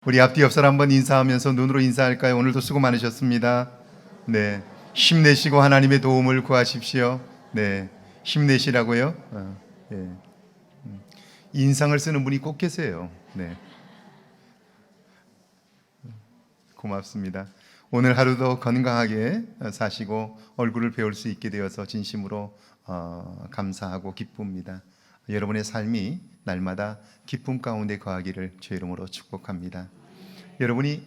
우리 앞뒤 옆 사람 한번 인사하면서 눈으로 인사할까요? 오늘도 수고 많으셨습니다. 네, 힘내시고 하나님의 도움을 구하십시오. 네, 힘내시라고요. 예. 인상을 쓰는 분이 꼭 계세요. 네, 고맙습니다. 오늘 하루도 건강하게 사시고 얼굴을 배울 수 있게 되어서 진심으로 감사하고 기쁩니다. 여러분의 삶이 날마다 기쁨 가운데 거하기를 주의 이름으로 축복합니다. 여러분이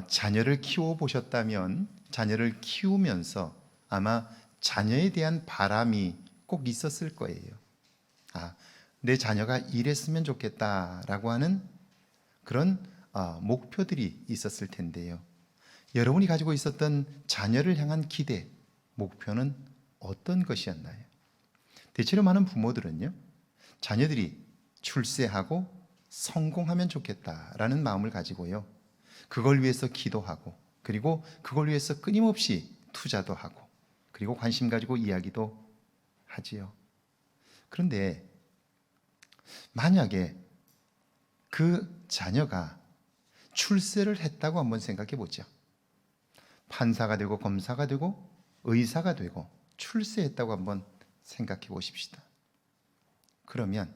자녀를 키워보셨다면 자녀를 키우면서 아마 자녀에 대한 바람이 꼭 있었을 거예요. 내 자녀가 이랬으면 좋겠다라고 하는 그런 목표들이 있었을 텐데요. 여러분이 가지고 있었던 자녀를 향한 기대, 목표는 어떤 것이었나요? 대체로 많은 부모들은요, 자녀들이 출세하고 성공하면 좋겠다라는 마음을 가지고요, 그걸 위해서 기도하고, 그리고 그걸 위해서 끊임없이 투자도 하고, 그리고 관심 가지고 이야기도 하지요. 그런데 만약에 그 자녀가 출세를 했다고 한번 생각해 보죠. 판사가 되고 검사가 되고 의사가 되고 출세했다고 한번 생각해 보십시다. 그러면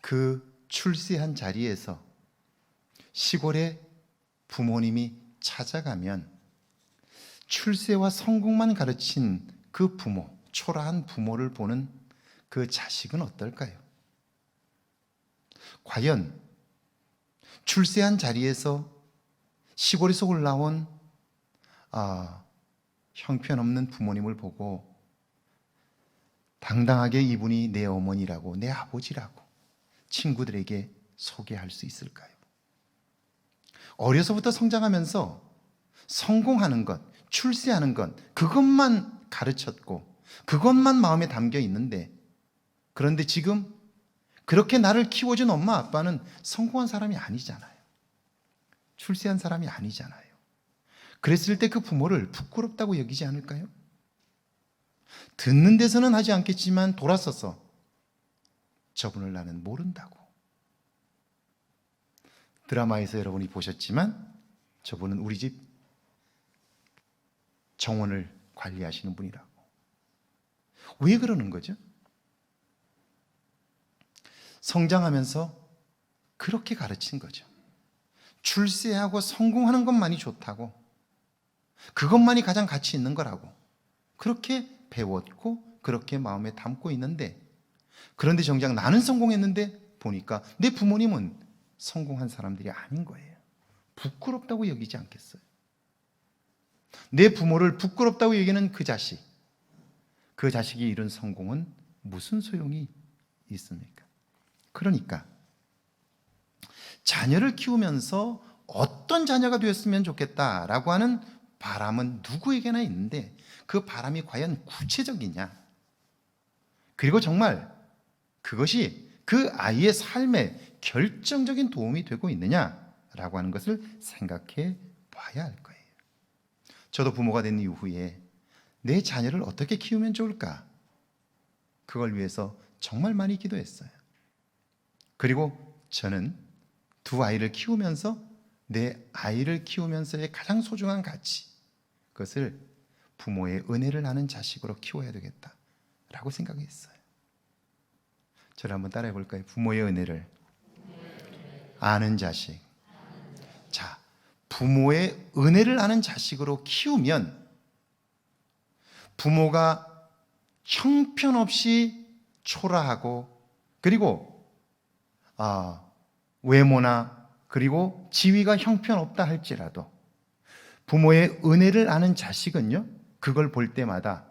그 출세한 자리에서 시골에 부모님이 찾아가면 출세와 성공만 가르친 그 부모, 초라한 부모를 보는 그 자식은 어떨까요? 과연 출세한 자리에서 시골에서 올라온 형편없는 부모님을 보고 당당하게 이분이 내 어머니라고, 내 아버지라고 친구들에게 소개할 수 있을까요? 어려서부터 성장하면서 성공하는 것, 출세하는 것, 그것만 가르쳤고 그것만 마음에 담겨 있는데, 그런데 지금 그렇게 나를 키워준 엄마 아빠는 성공한 사람이 아니잖아요. 출세한 사람이 아니잖아요. 그랬을 때 그 부모를 부끄럽다고 여기지 않을까요? 듣는 데서는 하지 않겠지만 돌아서서 저분을 나는 모른다고. 드라마에서 여러분이 보셨지만 저분은 우리 집 정원을 관리하시는 분이라고. 왜 그러는 거죠? 성장하면서 그렇게 가르친 거죠. 출세하고 성공하는 것만이 좋다고, 그것만이 가장 가치 있는 거라고 그렇게 배웠고 그렇게 마음에 담고 있는데, 그런데 정작 나는 성공했는데 보니까 내 부모님은 성공한 사람들이 아닌 거예요. 부끄럽다고 여기지 않겠어요? 내 부모를 부끄럽다고 여기는 그 자식, 그 자식이 이룬 성공은 무슨 소용이 있습니까? 그러니까 자녀를 키우면서 어떤 자녀가 되었으면 좋겠다라고 하는 바람은 누구에게나 있는데, 그 바람이 과연 구체적이냐, 그리고 정말 그것이 그 아이의 삶에 결정적인 도움이 되고 있느냐라고 하는 것을 생각해 봐야 할 거예요. 저도 부모가 된 이후에 내 자녀를 어떻게 키우면 좋을까, 그걸 위해서 정말 많이 기도했어요. 그리고 저는 두 아이를 키우면서 내 아이를 키우면서의 가장 소중한 가치, 그것을 부모의 은혜를 아는 자식으로 키워야 되겠다라고 생각했어요. 저를 한번 따라해 볼까요? 부모의 은혜를 아는 자식. 자, 부모의 은혜를 아는 자식으로 키우면 부모가 형편없이 초라하고, 그리고 외모나 그리고 지위가 형편없다 할지라도 부모의 은혜를 아는 자식은요, 그걸 볼 때마다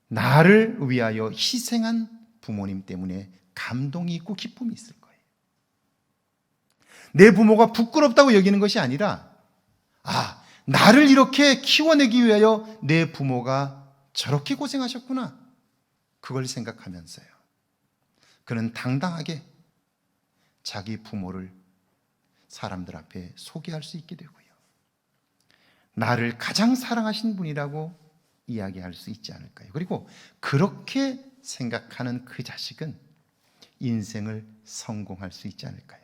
나를 위하여 희생한 부모님 때문에 감동이 있고 기쁨이 있을 거예요. 내 부모가 부끄럽다고 여기는 것이 아니라, 나를 이렇게 키워내기 위하여 내 부모가 저렇게 고생하셨구나, 그걸 생각하면서요, 그는 당당하게 자기 부모를 사람들 앞에 소개할 수 있게 되고요, 나를 가장 사랑하신 분이라고 이야기할 수 있지 않을까요? 그리고 그렇게 생각하는 그 자식은 인생을 성공할 수 있지 않을까요?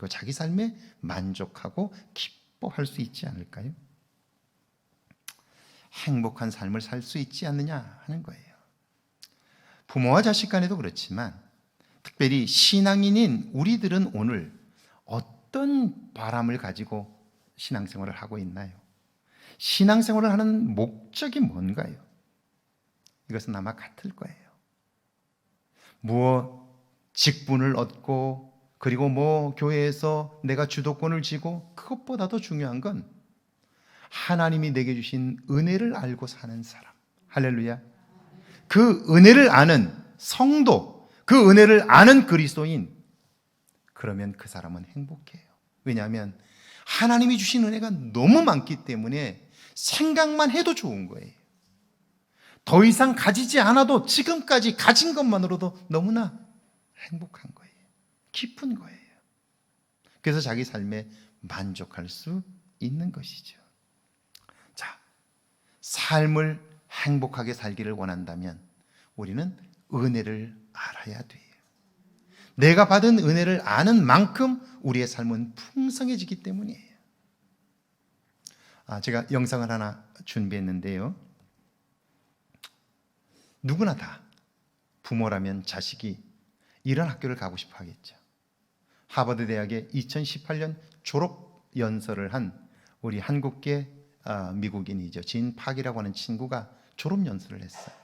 그리고 자기 삶에 만족하고 기뻐할 수 있지 않을까요? 행복한 삶을 살 수 있지 않느냐 하는 거예요. 부모와 자식 간에도 그렇지만 특별히 신앙인인 우리들은 오늘 어떤 바람을 가지고 신앙생활을 하고 있나요? 신앙생활을 하는 목적이 뭔가요? 이것은 아마 같을 거예요. 직분을 얻고 그리고 교회에서 내가 주도권을 쥐고 그것보다도 중요한 건 하나님이 내게 주신 은혜를 알고 사는 사람. 할렐루야. 그 은혜를 아는 성도, 그 은혜를 아는 그리스도인, 그러면 그 사람은 행복해요. 왜냐하면 하나님이 주신 은혜가 너무 많기 때문에 생각만 해도 좋은 거예요. 더 이상 가지지 않아도 지금까지 가진 것만으로도 너무나 행복한 거예요. 기쁜 거예요. 그래서 자기 삶에 만족할 수 있는 것이죠. 자, 삶을 행복하게 살기를 원한다면 우리는 은혜를 알아야 돼요. 내가 받은 은혜를 아는 만큼 우리의 삶은 풍성해지기 때문이에요. 제가 영상을 하나 준비했는데요. 누구나 다 부모라면 자식이 이런 학교를 가고 싶어 하겠죠. 하버드 대학의 2018년 졸업 연설을 한 우리 한국계 미국인이죠. 진 팍이라고 하는 친구가 졸업 연설을 했어요.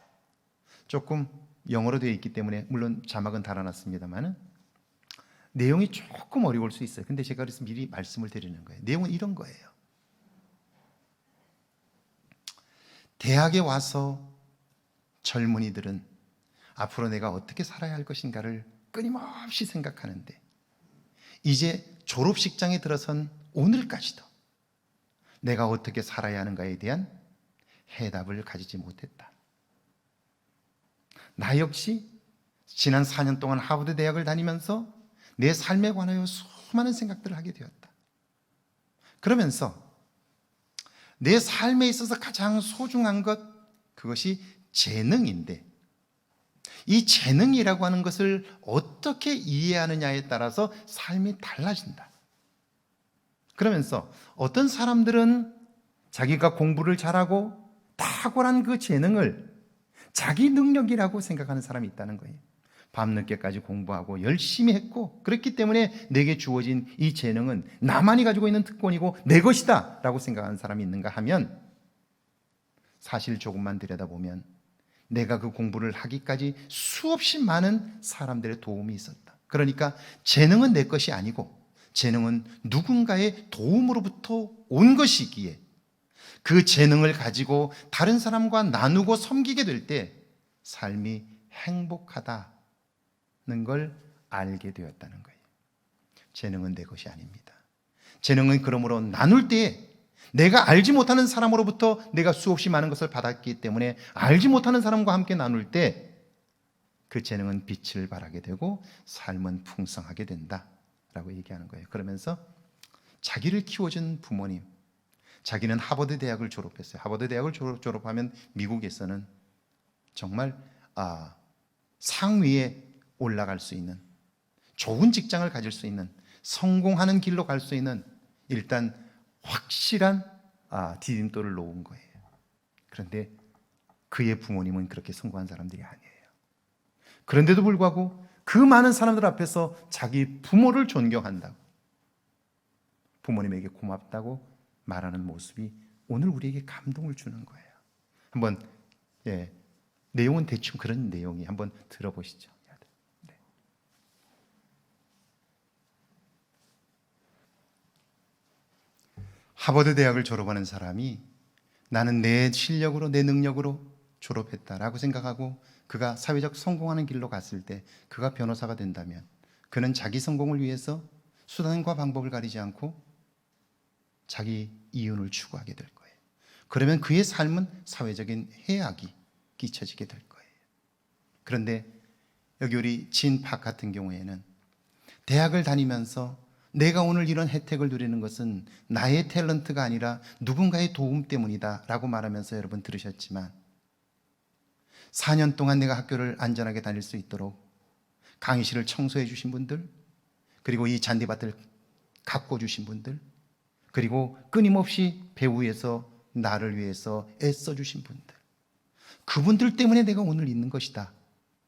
조금 영어로 되어 있기 때문에 물론 자막은 달아놨습니다만 내용이 조금 어려울 수 있어요. 근데 제가 그래서 미리 말씀을 드리는 거예요. 내용은 이런 거예요. 대학에 와서 젊은이들은 앞으로 내가 어떻게 살아야 할 것인가를 끊임없이 생각하는데 이제 졸업식장에 들어선 오늘까지도 내가 어떻게 살아야 하는가에 대한 해답을 가지지 못했다. 나 역시 지난 4년 동안 하버드 대학을 다니면서 내 삶에 관하여 수많은 생각들을 하게 되었다. 그러면서 내 삶에 있어서 가장 소중한 것, 그것이 재능인데 이 재능이라고 하는 것을 어떻게 이해하느냐에 따라서 삶이 달라진다. 그러면서 어떤 사람들은 자기가 공부를 잘하고 탁월한 그 재능을 자기 능력이라고 생각하는 사람이 있다는 거예요. 밤늦게까지 공부하고 열심히 했고 그렇기 때문에 내게 주어진 이 재능은 나만이 가지고 있는 특권이고 내 것이다 라고 생각하는 사람이 있는가 하면 사실 조금만 들여다보면 내가 그 공부를 하기까지 수없이 많은 사람들의 도움이 있었다. 그러니까 재능은 내 것이 아니고 재능은 누군가의 도움으로부터 온 것이기에 그 재능을 가지고 다른 사람과 나누고 섬기게 될 때 삶이 행복하다는 걸 알게 되었다는 거예요. 재능은 내 것이 아닙니다. 재능은 그러므로 나눌 때에 내가 알지 못하는 사람으로부터 내가 수없이 많은 것을 받았기 때문에 알지 못하는 사람과 함께 나눌 때 그 재능은 빛을 발하게 되고 삶은 풍성하게 된다라고 얘기하는 거예요. 그러면서 자기를 키워준 부모님, 자기는 하버드 대학을 졸업했어요. 하버드 대학을 졸업하면 미국에서는 정말 상위에 올라갈 수 있는 좋은 직장을 가질 수 있는 성공하는 길로 갈 수 있는 일단 확실한 디딤돌을 놓은 거예요. 그런데 그의 부모님은 그렇게 성공한 사람들이 아니에요. 그런데도 불구하고 그 많은 사람들 앞에서 자기 부모를 존경한다고 부모님에게 고맙다고 말하는 모습이 오늘 우리에게 감동을 주는 거예요. 한번 내용은 대충 그런 내용이 한번 들어보시죠. 네. 하버드 대학을 졸업하는 사람이 나는 내 실력으로 내 능력으로 졸업했다라고 생각하고 그가 사회적 성공하는 길로 갔을 때 그가 변호사가 된다면 그는 자기 성공을 위해서 수단과 방법을 가리지 않고 자기 이윤을 추구하게 될 거예요. 그러면 그의 삶은 사회적인 해악이 끼쳐지게 될 거예요. 그런데 여기 우리 진팍 같은 경우에는 대학을 다니면서 내가 오늘 이런 혜택을 누리는 것은 나의 탤런트가 아니라 누군가의 도움 때문이다 라고 말하면서 여러분 들으셨지만 4년 동안 내가 학교를 안전하게 다닐 수 있도록 강의실을 청소해 주신 분들, 그리고 이 잔디밭을 가꿔 주신 분들, 그리고 끊임없이 배후에서 나를 위해서 애써 주신 분들, 그분들 때문에 내가 오늘 있는 것이다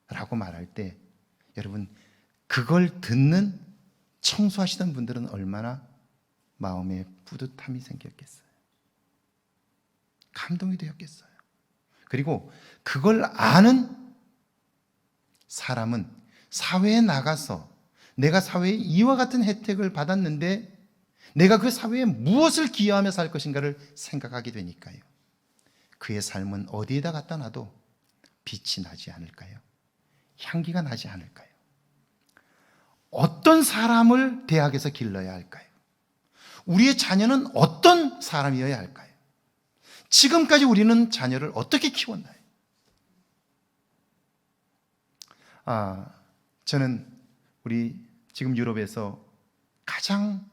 라고 말할 때, 여러분, 그걸 듣는 청소하시던 분들은 얼마나 마음에 뿌듯함이 생겼겠어요. 감동이 되었겠어요. 그리고 그걸 아는 사람은 사회에 나가서 내가 사회에 이와 같은 혜택을 받았는데 내가 그 사회에 무엇을 기여하며 살 것인가를 생각하게 되니까요. 그의 삶은 어디에다 갖다 놔도 빛이 나지 않을까요? 향기가 나지 않을까요? 어떤 사람을 대학에서 길러야 할까요? 우리의 자녀는 어떤 사람이어야 할까요? 지금까지 우리는 자녀를 어떻게 키웠나요? 저는 우리 지금 유럽에서 가장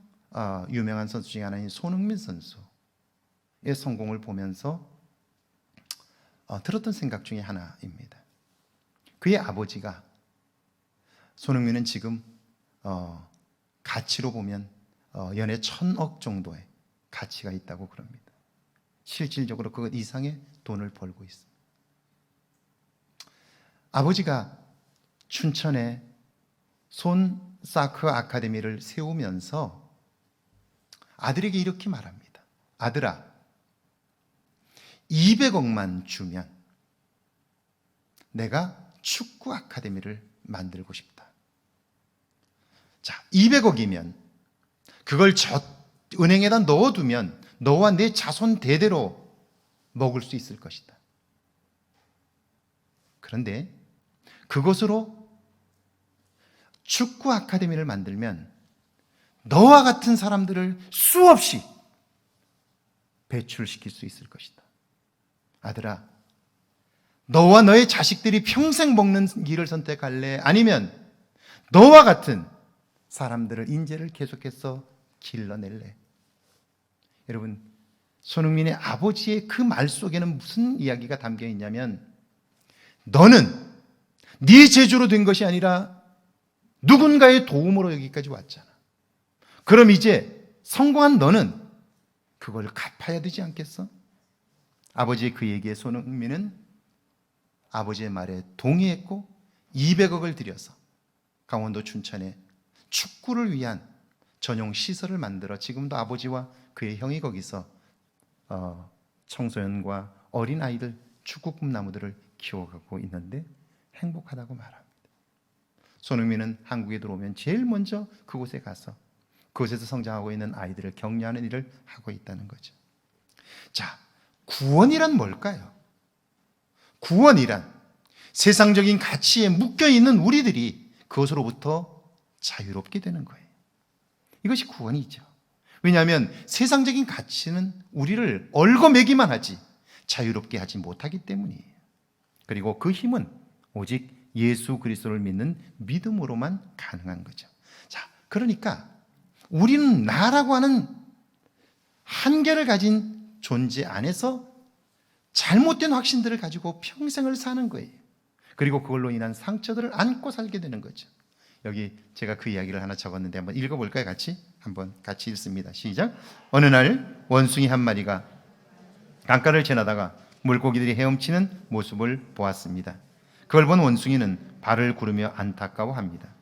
유명한 선수 중에 하나인 손흥민 선수의 성공을 보면서 들었던 생각 중에 하나입니다. 그의 아버지가, 손흥민은 지금 가치로 보면 연에 1,000억 정도의 가치가 있다고 그럽니다. 실질적으로 그 이상의 돈을 벌고 있습니다. 아버지가 춘천에 손사크 아카데미를 세우면서 아들에게 이렇게 말합니다. 아들아, 200억만 주면 내가 축구 아카데미를 만들고 싶다. 자, 200억이면 그걸 은행에다 넣어두면 너와 내 자손 대대로 먹을 수 있을 것이다. 그런데 그것으로 축구 아카데미를 만들면 너와 같은 사람들을 수없이 배출시킬 수 있을 것이다. 아들아, 너와 너의 자식들이 평생 먹는 길을 선택할래? 아니면 너와 같은 사람들을, 인재를 계속해서 길러낼래? 여러분, 손흥민의 아버지의 그 말 속에는 무슨 이야기가 담겨 있냐면, 너는 네 재주로 된 것이 아니라 누군가의 도움으로 여기까지 왔잖아. 그럼 이제 성공한 너는 그걸 갚아야 되지 않겠어? 아버지의 그 얘기에 손흥민은 아버지의 말에 동의했고 200억을 들여서 강원도 춘천에 축구를 위한 전용 시설을 만들어 지금도 아버지와 그의 형이 거기서 청소년과 어린아이들, 축구 꿈나무들을 키워가고 있는데 행복하다고 말합니다. 손흥민은 한국에 들어오면 제일 먼저 그곳에 가서 그곳에서 성장하고 있는 아이들을 격려하는 일을 하고 있다는 거죠. 자, 구원이란 뭘까요? 구원이란 세상적인 가치에 묶여있는 우리들이 그것으로부터 자유롭게 되는 거예요. 이것이 구원이죠. 왜냐하면 세상적인 가치는 우리를 얽어매기만 하지 자유롭게 하지 못하기 때문이에요. 그리고 그 힘은 오직 예수 그리스도를 믿는 믿음으로만 가능한 거죠. 자, 그러니까 우리는 나라고 하는 한계를 가진 존재 안에서 잘못된 확신들을 가지고 평생을 사는 거예요. 그리고 그걸로 인한 상처들을 안고 살게 되는 거죠. 여기 제가 그 이야기를 하나 적었는데 한번 읽어볼까요? 한번 같이 읽습니다. 시작. 어느 날 원숭이 한 마리가 강가를 지나다가 물고기들이 헤엄치는 모습을 보았습니다. 그걸 본 원숭이는 발을 구르며 안타까워합니다.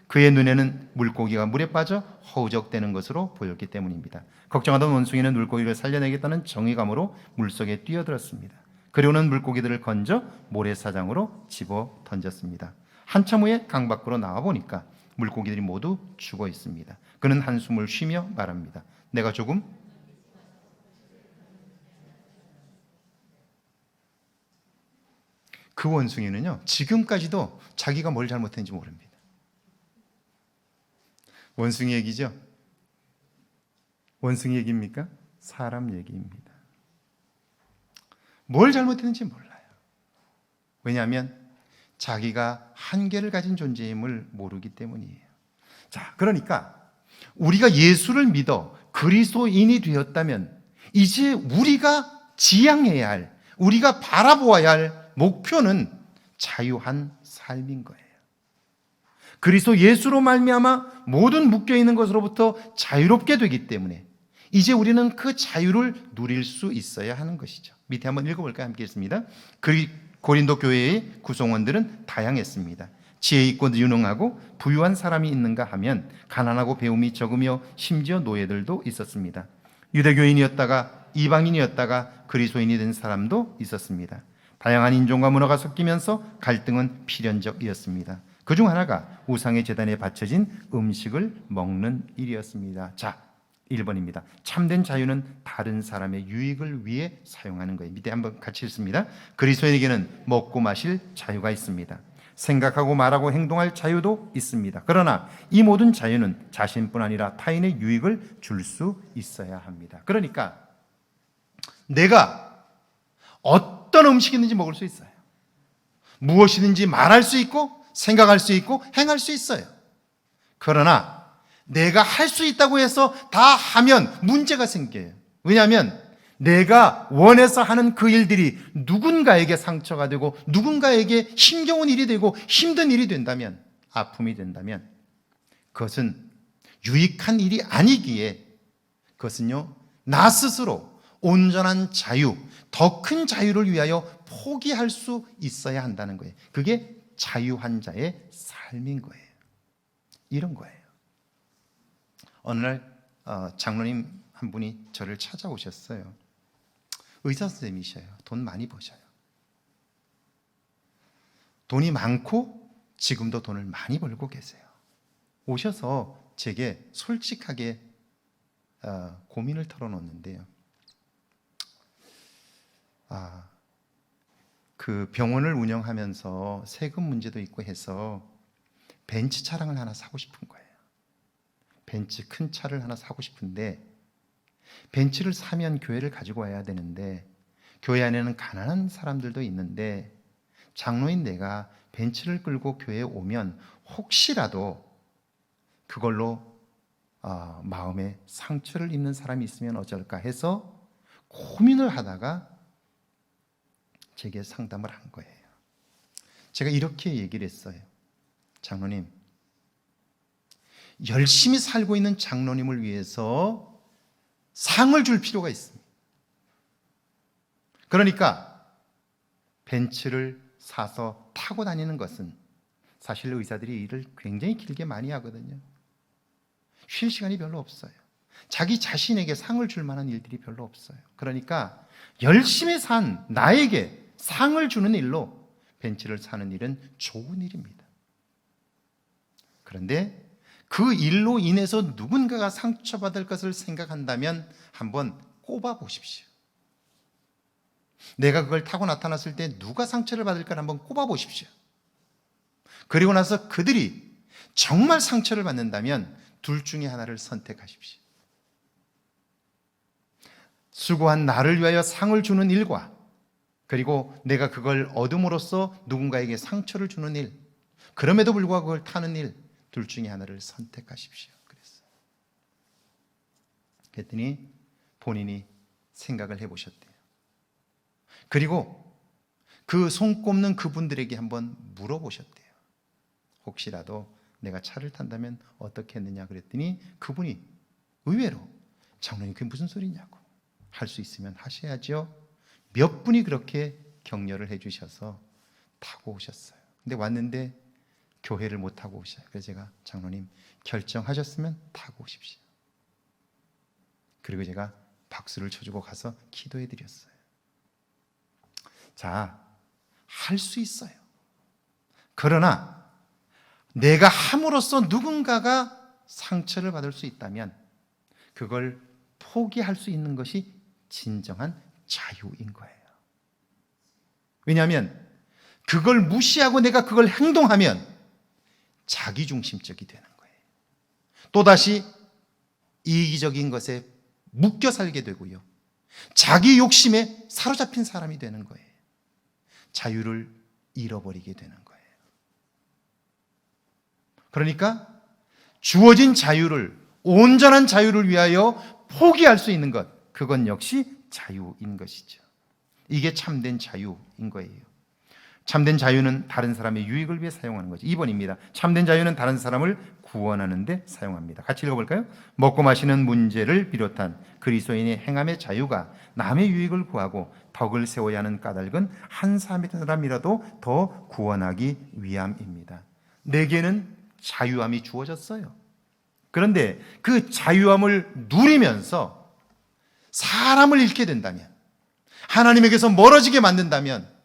그의 눈에는 물고기가 물에 빠져 허우적대는 것으로 보였기 때문입니다. 걱정하던 원숭이는 물고기를 살려내겠다는 정의감으로 물속에 뛰어들었습니다. 그리고는 물고기들을 건져 모래사장으로 집어 던졌습니다. 한참 후에 강 밖으로 나와 보니까 물고기들이 모두 죽어 있습니다. 그는 한숨을 쉬며 말합니다. 내가 조금 그 원숭이는요, 지금까지도 자기가 뭘 잘못했는지 모릅니다. 원숭이 얘기죠? 원숭이 얘기입니까? 사람 얘기입니다. 뭘 잘못했는지 몰라요. 왜냐하면 자기가 한계를 가진 존재임을 모르기 때문이에요. 자, 그러니까 우리가 예수를 믿어 그리스도인이 되었다면 이제 우리가 지향해야 할, 우리가 바라보아야 할 목표는 자유한 삶인 거예요. 그리스도 예수로 말미암아 모든 묶여있는 것으로부터 자유롭게 되기 때문에 이제 우리는 그 자유를 누릴 수 있어야 하는 것이죠. 밑에 한번 읽어볼까요? 함께 읽습니다. 고린도 교회의 구성원들은 다양했습니다. 지혜 있고 유능하고 부유한 사람이 있는가 하면 가난하고 배움이 적으며 심지어 노예들도 있었습니다. 유대교인이었다가 이방인이었다가 그리스도인이 된 사람도 있었습니다. 다양한 인종과 문화가 섞이면서 갈등은 필연적이었습니다. 그중 하나가 우상의 제단에 바쳐진 음식을 먹는 일이었습니다. 자, 1번입니다. 참된 자유는 다른 사람의 유익을 위해 사용하는 거예요. 밑에 한번 같이 읽습니다. 그리스도인에게는 먹고 마실 자유가 있습니다. 생각하고 말하고 행동할 자유도 있습니다. 그러나 이 모든 자유는 자신뿐 아니라 타인의 유익을 줄 수 있어야 합니다. 그러니까 내가 어떤 음식이든지 먹을 수 있어요. 무엇이든지 말할 수 있고 생각할 수 있고 행할 수 있어요. 그러나 내가 할 수 있다고 해서 다 하면 문제가 생겨요. 왜냐하면 내가 원해서 하는 그 일들이 누군가에게 상처가 되고 누군가에게 힘겨운 일이 되고 힘든 일이 된다면, 아픔이 된다면 그것은 유익한 일이 아니기에 그것은요, 나 스스로 온전한 자유, 더 큰 자유를 위하여 포기할 수 있어야 한다는 거예요. 그게 자유한 자의 삶인 거예요. 이런 거예요. 어느 날 장로님 한 분이 저를 찾아오셨어요. 의사 선생님이셔요. 돈 많이 버셔요. 돈이 많고 지금도 돈을 많이 벌고 계세요. 오셔서 제게 솔직하게 고민을 털어놓는데요. 그 병원을 운영하면서 세금 문제도 있고 해서 벤츠 차량을 하나 사고 싶은 거예요. 벤츠 큰 차를 하나 사고 싶은데 벤츠를 사면 교회를 가지고 와야 되는데 교회 안에는 가난한 사람들도 있는데 장로인 내가 벤츠를 끌고 교회에 오면 혹시라도 그걸로 마음에 상처를 입는 사람이 있으면 어쩔까 해서 고민을 하다가 제게 상담을 한 거예요. 제가 이렇게 얘기를 했어요. 장로님, 열심히 살고 있는 장로님을 위해서 상을 줄 필요가 있습니다. 그러니까 벤츠를 사서 타고 다니는 것은 사실 의사들이 일을 굉장히 길게 많이 하거든요. 쉴 시간이 별로 없어요. 자기 자신에게 상을 줄 만한 일들이 별로 없어요. 그러니까 열심히 산 나에게 상을 주는 일로 벤츠를 사는 일은 좋은 일입니다. 그런데 그 일로 인해서 누군가가 상처받을 것을 생각한다면 한번 꼽아 보십시오. 내가 그걸 타고 나타났을 때 누가 상처를 받을까 한번 꼽아 보십시오. 그리고 나서 그들이 정말 상처를 받는다면 둘 중에 하나를 선택하십시오. 수고한 나를 위하여 상을 주는 일과 그리고 내가 그걸 얻음으로써 누군가에게 상처를 주는 일, 그럼에도 불구하고 그걸 타는 일, 둘 중에 하나를 선택하십시오. 그랬더니 본인이 생각을 해보셨대요. 그리고 그 손꼽는 그분들에게 한번 물어보셨대요. 혹시라도 내가 차를 탄다면 어떻게 했느냐 그랬더니 그분이 의외로 장로님 그게 무슨 소리냐고, 할 수 있으면 하셔야죠. 몇 분이 그렇게 격려를 해주셔서 타고 오셨어요. 근데 왔는데 교회를 못 타고 오셔요. 그래서 제가 장로님 결정하셨으면 타고 오십시오. 그리고 제가 박수를 쳐주고 가서 기도해 드렸어요. 자, 할 수 있어요. 그러나 내가 함으로써 누군가가 상처를 받을 수 있다면 그걸 포기할 수 있는 것이 진정한 자유인 거예요. 왜냐하면 그걸 무시하고 내가 그걸 행동하면 자기중심적이 되는 거예요. 또다시 이기적인 것에 묶여 살게 되고요. 자기 욕심에 사로잡힌 사람이 되는 거예요. 자유를 잃어버리게 되는 거예요. 그러니까 주어진 자유를, 온전한 자유를 위하여 포기할 수 있는 것, 그건 역시 자유인 것이죠. 이게 참된 자유인 거예요. 참된 자유는 다른 사람의 유익을 위해 사용하는 거죠. 2번입니다. 참된 자유는 다른 사람을 구원하는 데 사용합니다. 같이 읽어볼까요? 먹고 마시는 문제를 비롯한 그리스도인의 행함의 자유가 남의 유익을 구하고 덕을 세워야 하는 까닭은 한 사람이라도 더 구원하기 위함입니다. 내게는 자유함이 주어졌어요. 그런데 그 자유함을 누리면서 사람을 잃게 된다면, 하나님에게서 멀어지게 만든다면,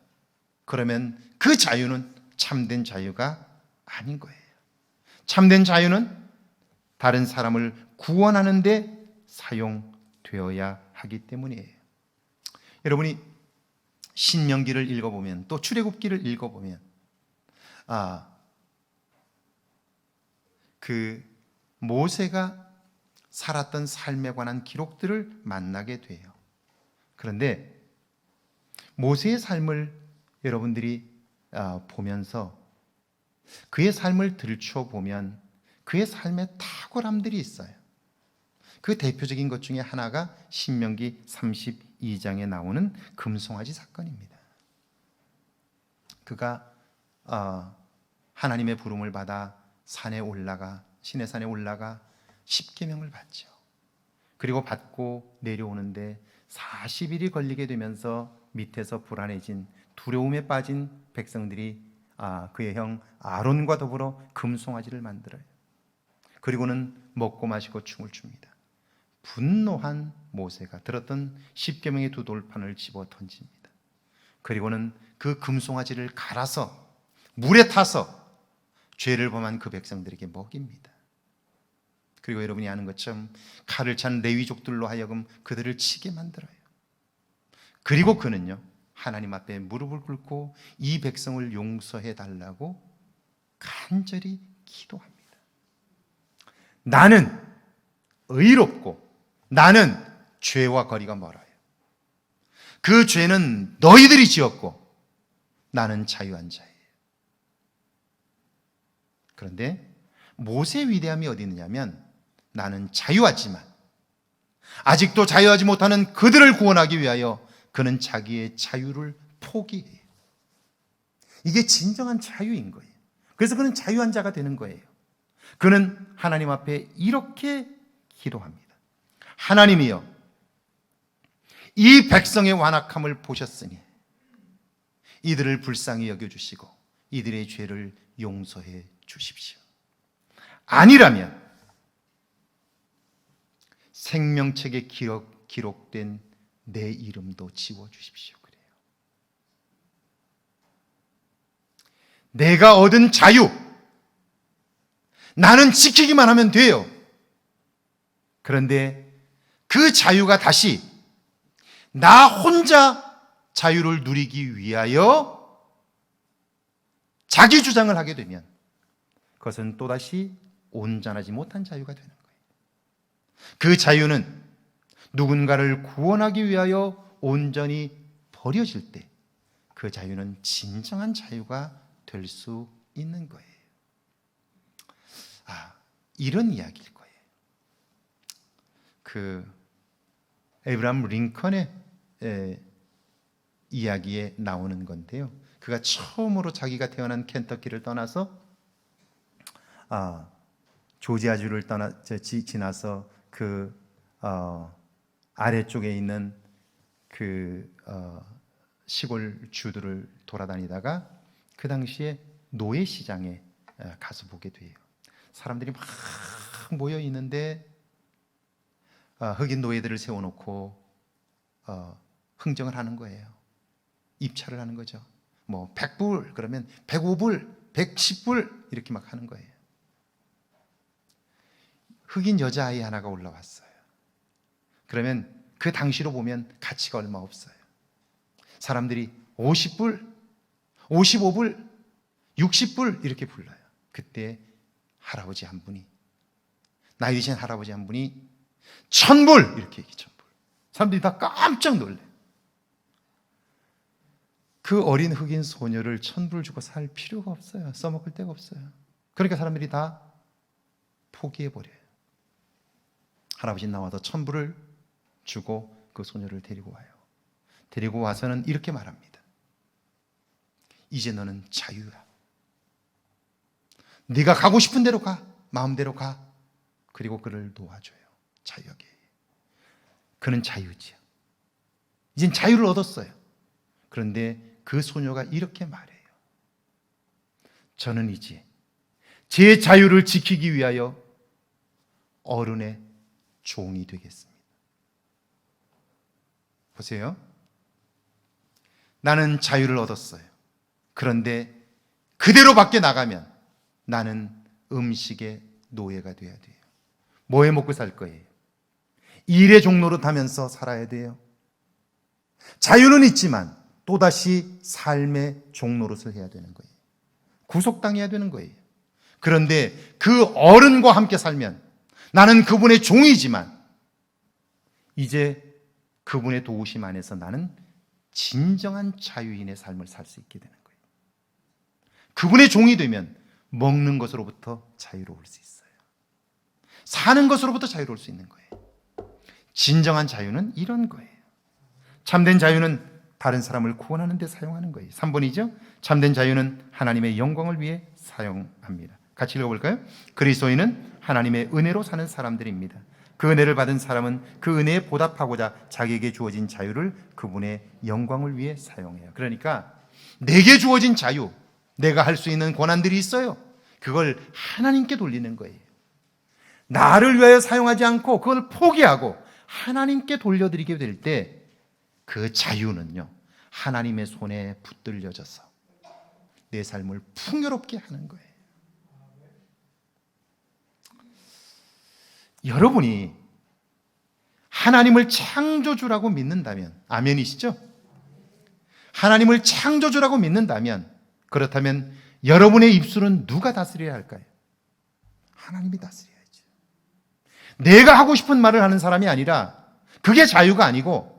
그러면 그 자유는 참된 자유가 아닌 거예요. 참된 자유는 다른 사람을 구원하는 데 사용되어야 하기 때문이에요. 여러분이 신명기를 읽어보면, 또 출애굽기를 읽어보면 그 모세가 살았던 삶에 관한 기록들을 만나게 돼요. 그런데 모세의 삶을 여러분들이 보면서 그의 삶을 들춰보면 그의 삶에 탁월함들이 있어요. 그 대표적인 것 중에 하나가 신명기 32장에 나오는 금송아지 사건입니다. 그가 하나님의 부름을 받아 시내 산에 올라가 십계명을 받죠. 그리고 받고 내려오는데 40일이 걸리게 되면서 밑에서 불안해진, 두려움에 빠진 백성들이 그의 형 아론과 더불어 금송아지를 만들어요. 그리고는 먹고 마시고 춤을 춥니다. 분노한 모세가 들었던 십계명의 두 돌판을 집어 던집니다. 그리고는 그 금송아지를 갈아서 물에 타서 죄를 범한 그 백성들에게 먹입니다. 그리고 여러분이 아는 것처럼 칼을 찬 레위족들로 하여금 그들을 치게 만들어요. 그리고 그는요, 하나님 앞에 무릎을 꿇고 이 백성을 용서해 달라고 간절히 기도합니다. 나는 의롭고 나는 죄와 거리가 멀어요. 그 죄는 너희들이 지었고 나는 자유한 자예요. 그런데 모세의 위대함이 어디 있느냐면, 나는 자유하지만 아직도 자유하지 못하는 그들을 구원하기 위하여 그는 자기의 자유를 포기해요. 이게 진정한 자유인 거예요. 그래서 그는 자유한 자가 되는 거예요. 그는 하나님 앞에 이렇게 기도합니다. 하나님이여, 이 백성의 완악함을 보셨으니 이들을 불쌍히 여겨주시고 이들의 죄를 용서해 주십시오. 아니라면 생명책에 기록된 내 이름도 지워주십시오. 그래요. 내가 얻은 자유, 나는 지키기만 하면 돼요. 그런데 그 자유가 다시 나 혼자 자유를 누리기 위하여 자기 주장을 하게 되면 그것은 또다시 온전하지 못한 자유가 되는 거예요. 그 자유는 누군가를 구원하기 위하여 온전히 버려질 때 그 자유는 진정한 자유가 될 수 있는 거예요. 이런 이야기일 거예요. 그 에브라함 링컨의 이야기에 나오는 건데요. 그가 처음으로 자기가 태어난 켄터키를 떠나서 조지아주를 지나서 그 아래쪽에 있는 그 시골 주들을 돌아다니다가 그 당시에 노예 시장에 가서 보게 돼요. 사람들이 막 모여 있는데 흑인 노예들을 세워놓고 흥정을 하는 거예요. 입찰을 하는 거죠. 뭐 100불 그러면 105불, 110불 이렇게 막 하는 거예요. 흑인 여자아이 하나가 올라왔어요. 그러면 그 당시로 보면 가치가 얼마 없어요. 사람들이 50불, 55불, 60불 이렇게 불러요. 그때 할아버지 한 분이, 나이 드신 할아버지 한 분이 1000불 이렇게 얘기, 1000불. 사람들이 다 깜짝 놀래요. 그 어린 흑인 소녀를 1000불 주고 살 필요가 없어요. 써먹을 데가 없어요. 그러니까 사람들이 다 포기해버려요. 할아버지 나와서 1000불을 주고 그 소녀를 데리고 와요. 데리고 와서는 이렇게 말합니다. 이제 너는 자유야. 네가 가고 싶은 대로 가. 마음대로 가. 그리고 그를 도와줘요. 자유하게. 그는 자유지요. 이젠 자유를 얻었어요. 그런데 그 소녀가 이렇게 말해요. 저는 이제 제 자유를 지키기 위하여 어른의 종이 되겠습니다. 보세요. 나는 자유를 얻었어요. 그런데 그대로 밖에 나가면 나는 음식의 노예가 돼야 돼요. 뭐해 먹고 살 거예요? 일의 종로로 타면서 살아야 돼요. 자유는 있지만 또다시 삶의 종노릇을 해야 되는 거예요. 구속당해야 되는 거예요. 그런데 그 어른과 함께 살면 나는 그분의 종이지만 이제 그분의 도우심 안에서 나는 진정한 자유인의 삶을 살 수 있게 되는 거예요. 그분의 종이 되면 먹는 것으로부터 자유로울 수 있어요. 사는 것으로부터 자유로울 수 있는 거예요. 진정한 자유는 이런 거예요. 참된 자유는 다른 사람을 구원하는 데 사용하는 거예요. 3번이죠. 참된 자유는 하나님의 영광을 위해 사용합니다. 같이 읽어볼까요? 그리스도인은 하나님의 은혜로 사는 사람들입니다. 그 은혜를 받은 사람은 그 은혜에 보답하고자 자기에게 주어진 자유를 그분의 영광을 위해 사용해요. 그러니까 내게 주어진 자유, 내가 할 수 있는 권한들이 있어요. 그걸 하나님께 돌리는 거예요. 나를 위하여 사용하지 않고 그걸 포기하고 하나님께 돌려드리게 될 때 그 자유는요, 하나님의 손에 붙들려져서 내 삶을 풍요롭게 하는 거예요. 여러분이 하나님을 창조주라고 믿는다면, 아멘이시죠? 하나님을 창조주라고 믿는다면, 그렇다면 여러분의 입술은 누가 다스려야 할까요? 하나님이 다스려야죠. 내가 하고 싶은 말을 하는 사람이 아니라 그게 자유가 아니고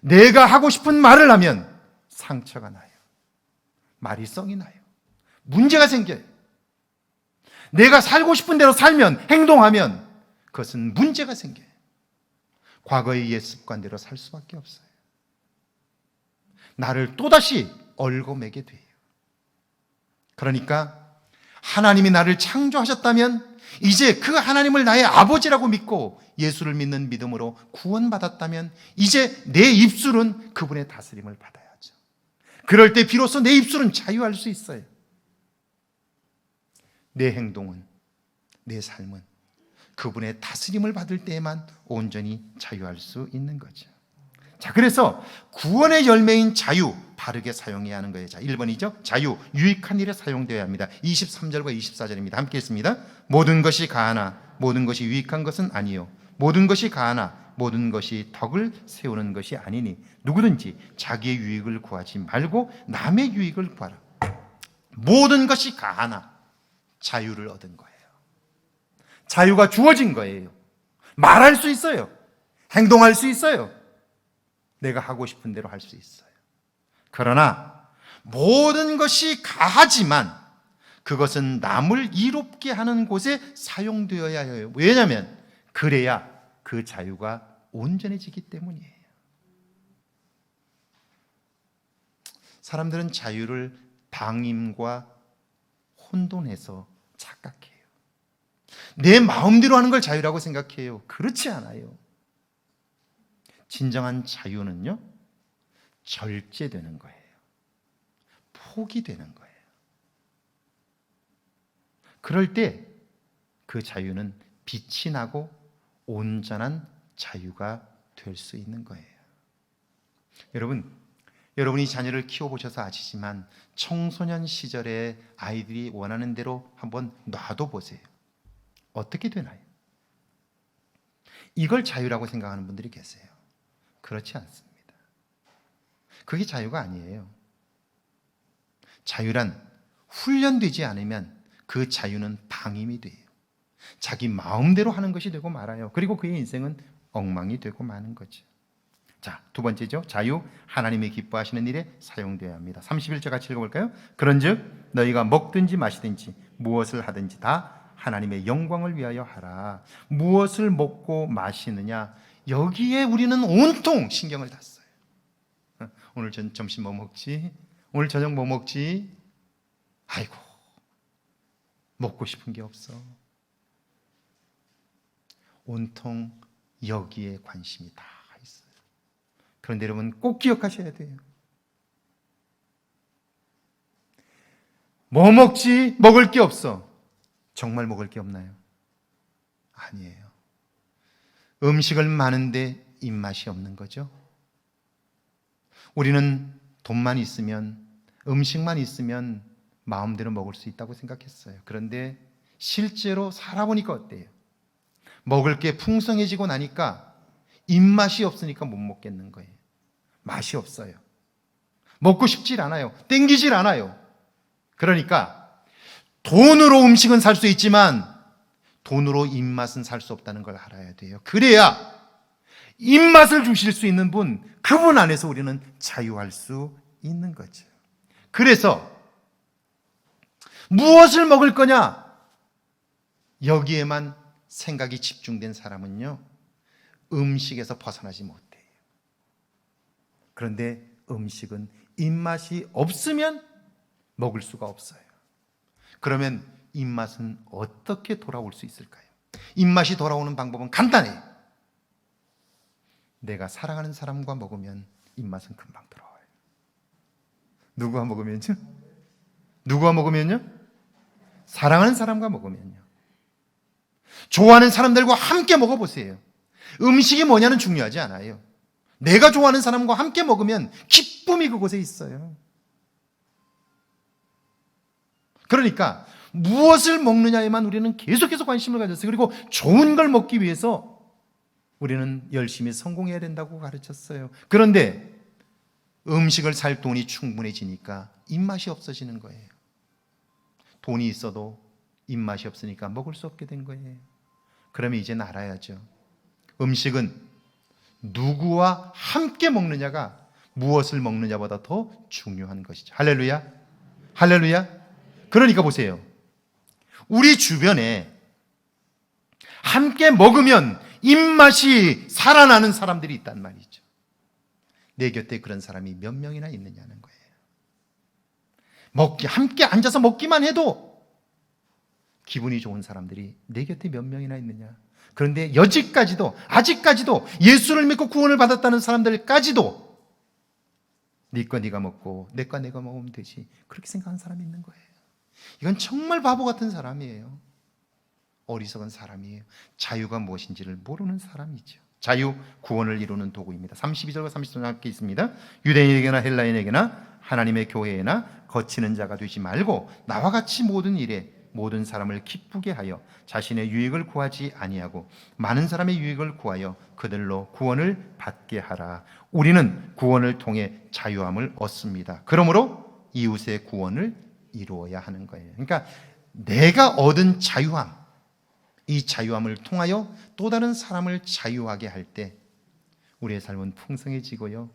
내가 하고 싶은 말을 하면 상처가 나요. 말이 썽이 나요. 문제가 생겨요. 내가 살고 싶은 대로 살면, 행동하면 그것은 문제가 생겨요. 과거의 옛 습관대로 살 수밖에 없어요. 나를 또다시 얽어매게 돼요. 그러니까 하나님이 나를 창조하셨다면 이제 그 하나님을 나의 아버지라고 믿고 예수를 믿는 믿음으로 구원받았다면 이제 내 입술은 그분의 다스림을 받아야죠. 그럴 때 비로소 내 입술은 자유할 수 있어요. 내 행동은, 내 삶은 그분의 다스림을 받을 때에만 온전히 자유할 수 있는 거죠. 자, 그래서 구원의 열매인 자유, 바르게 사용해야 하는 거예요. 자, 1번이죠. 자유, 유익한 일에 사용되어야 합니다. 23절과 24절입니다. 함께 읽습니다. 모든 것이 가하나 모든 것이 유익한 것은 아니요. 모든 것이 가하나 모든 것이 덕을 세우는 것이 아니니 누구든지 자기의 유익을 구하지 말고 남의 유익을 구하라. 모든 것이 가하나 자유를 얻은 거예요. 자유가 주어진 거예요. 말할 수 있어요. 행동할 수 있어요. 내가 하고 싶은 대로 할 수 있어요. 그러나 모든 것이 가하지만 그것은 남을 이롭게 하는 곳에 사용되어야 해요. 왜냐하면 그래야 그 자유가 온전해지기 때문이에요. 사람들은 자유를 방임과 혼돈해서 착각해요. 내 마음대로 하는 걸 자유라고 생각해요. 그렇지 않아요. 진정한 자유는요, 절제되는 거예요. 포기되는 거예요. 그럴 때 그 자유는 빛이 나고 온전한 자유가 될 수 있는 거예요. 여러분이 자녀를 키워보셔서 아시지만 청소년 시절에 아이들이 원하는 대로 한번 놔둬보세요. 어떻게 되나요? 이걸 자유라고 생각하는 분들이 계세요. 그렇지 않습니다. 그게 자유가 아니에요. 자유란 훈련되지 않으면 그 자유는 방임이 돼요. 자기 마음대로 하는 것이 되고 말아요. 그리고 그의 인생은 엉망이 되고 마는 거죠. 자, 두 번째죠. 자유, 하나님이 기뻐하시는 일에 사용되어야 합니다. 31절 같이 읽어볼까요? 그런즉 너희가 먹든지 마시든지 무엇을 하든지 다 하나님의 영광을 위하여 하라. 무엇을 먹고 마시느냐, 여기에 우리는 온통 신경을 다 써요. 오늘 점심 뭐 먹지? 오늘 저녁 뭐 먹지? 아이고, 먹고 싶은 게 없어. 온통 여기에 관심이 다 있어요. 그런데 여러분 꼭 기억하셔야 돼요. 뭐 먹지? 먹을 게 없어. 정말 먹을 게 없나요? 아니에요. 음식을 많은데 입맛이 없는 거죠. 우리는 돈만 있으면, 음식만 있으면 마음대로 먹을 수 있다고 생각했어요. 그런데 실제로 살아보니까 어때요? 먹을 게 풍성해지고 나니까 입맛이 없으니까 못 먹겠는 거예요. 맛이 없어요. 먹고 싶질 않아요. 땡기질 않아요. 그러니까 돈으로 음식은 살 수 있지만 돈으로 입맛은 살 수 없다는 걸 알아야 돼요. 그래야 입맛을 주실 수 있는 분, 그분 안에서 우리는 자유할 수 있는 거죠. 그래서 무엇을 먹을 거냐? 여기에만 생각이 집중된 사람은요, 음식에서 벗어나지 못해요. 그런데 음식은 입맛이 없으면 먹을 수가 없어요. 그러면 입맛은 어떻게 돌아올 수 있을까요? 입맛이 돌아오는 방법은 간단해요. 내가 사랑하는 사람과 먹으면 입맛은 금방 돌아와요. 누구와 먹으면요? 누구와 먹으면요? 사랑하는 사람과 먹으면요. 좋아하는 사람들과 함께 먹어보세요. 음식이 뭐냐는 중요하지 않아요. 내가 좋아하는 사람과 함께 먹으면 기쁨이 그곳에 있어요. 그러니까 무엇을 먹느냐에만 우리는 계속해서 관심을 가졌어요. 그리고 좋은 걸 먹기 위해서 우리는 열심히 성공해야 된다고 가르쳤어요. 그런데 음식을 살 돈이 충분해지니까 입맛이 없어지는 거예요. 돈이 있어도 입맛이 없으니까 먹을 수 없게 된 거예요. 그러면 이제는 알아야죠. 음식은 누구와 함께 먹느냐가 무엇을 먹느냐보다 더 중요한 것이죠. 할렐루야. 할렐루야. 그러니까 보세요. 우리 주변에 함께 먹으면 입맛이 살아나는 사람들이 있단 말이죠. 내 곁에 그런 사람이 몇 명이나 있느냐는 거예요. 함께 앉아서 먹기만 해도 기분이 좋은 사람들이 내 곁에 몇 명이나 있느냐. 그런데 아직까지도 예수를 믿고 구원을 받았다는 사람들까지도 네 거 네가 먹고 내 거 내가 먹으면 되지, 그렇게 생각하는 사람이 있는 거예요. 이건 정말 바보 같은 사람이에요. 어리석은 사람이에요. 자유가 무엇인지를 모르는 사람이죠. 자유, 구원을 이루는 도구입니다. 32절과 33절 함께 있습니다. 유대인에게나 헬라인에게나 하나님의 교회에나 거치는 자가 되지 말고 나와 같이 모든 일에 모든 사람을 기쁘게 하여 자신의 유익을 구하지 아니하고 많은 사람의 유익을 구하여 그들로 구원을 받게 하라. 우리는 구원을 통해 자유함을 얻습니다. 그러므로 이웃의 구원을 이루어야 하는 거예요. 그러니까 내가 얻은 자유함, 이 자유함을 통하여 또 다른 사람을 자유하게 할 때 우리의 삶은 풍성해지고요,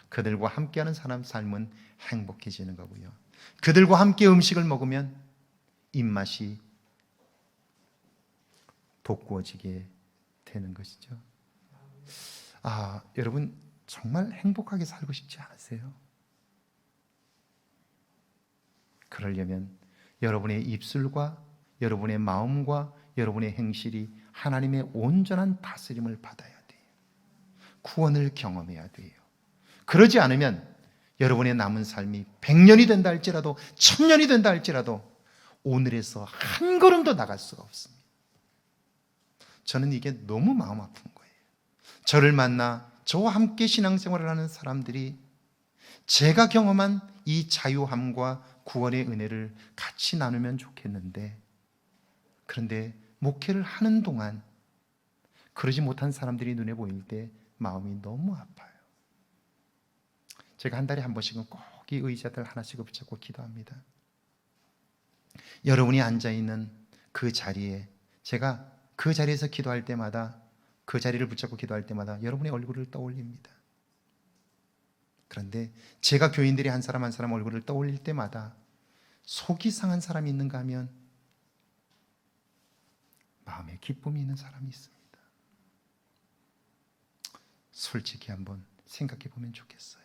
그들과 함께하는 사람 삶은 행복해지는 거고요, 그들과 함께 음식을 먹으면 입맛이 돋구어지게 되는 것이죠. 여러분 정말 행복하게 살고 싶지 않으세요? 그러려면 여러분의 입술과 여러분의 마음과 여러분의 행실이 하나님의 온전한 다스림을 받아야 돼요. 구원을 경험해야 돼요. 그러지 않으면 여러분의 남은 삶이 100년이 된다 할지라도 1000년이 된다 할지라도 오늘에서 한 걸음도 나갈 수가 없습니다. 저는 이게 너무 마음 아픈 거예요. 저를 만나 저와 함께 신앙생활을 하는 사람들이 제가 경험한 이 자유함과 구원의 은혜를 같이 나누면 좋겠는데, 그런데 목회를 하는 동안 그러지 못한 사람들이 눈에 보일 때 마음이 너무 아파요. 제가 한 달에 한 번씩은 꼭 이 의자들 하나씩 붙잡고 기도합니다. 여러분이 앉아있는 그 자리에, 제가 그 자리에서 기도할 때마다, 그 자리를 붙잡고 기도할 때마다 여러분의 얼굴을 떠올립니다. 그런데 제가 교인들이 한 사람 한 사람 얼굴을 떠올릴 때마다 속이 상한 사람이 있는가 하면 마음에 기쁨이 있는 사람이 있습니다. 솔직히 한번 생각해 보면 좋겠어요.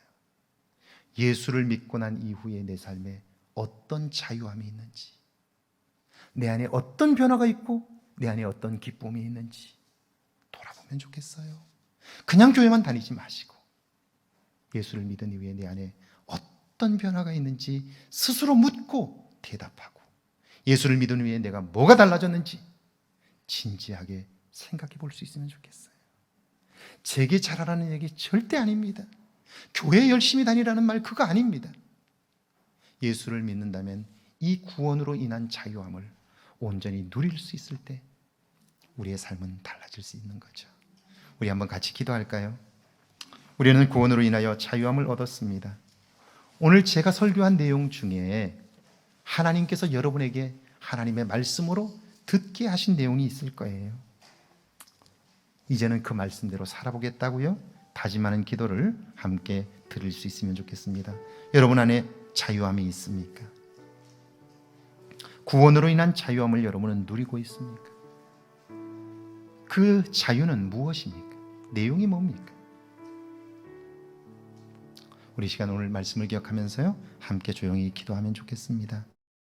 예수를 믿고 난 이후에 내 삶에 어떤 자유함이 있는지, 내 안에 어떤 변화가 있고 내 안에 어떤 기쁨이 있는지 돌아보면 좋겠어요. 그냥 교회만 다니지 마시고 예수를 믿은 이후에 내 안에 어떤 변화가 있는지 스스로 묻고 대답하고, 예수를 믿은 후에 내가 뭐가 달라졌는지 진지하게 생각해 볼 수 있으면 좋겠어요. 제게 잘하라는 얘기 절대 아닙니다. 교회 열심히 다니라는 말 그거 아닙니다. 예수를 믿는다면 이 구원으로 인한 자유함을 온전히 누릴 수 있을 때 우리의 삶은 달라질 수 있는 거죠. 우리 한번 같이 기도할까요? 우리는 구원으로 인하여 자유함을 얻었습니다. 오늘 제가 설교한 내용 중에 하나님께서 여러분에게 하나님의 말씀으로 듣게 하신 내용이 있을 거예요. 이제는 그 말씀대로 살아보겠다고요? 다짐하는 기도를 함께 드릴 수 있으면 좋겠습니다. 여러분 안에 자유함이 있습니까? 구원으로 인한 자유함을 여러분은 누리고 있습니까? 그 자유는 무엇입니까? 내용이 뭡니까? 우리 시간 오늘 말씀을 기억하면서요, 함께 조용히 기도하면 좋겠습니다.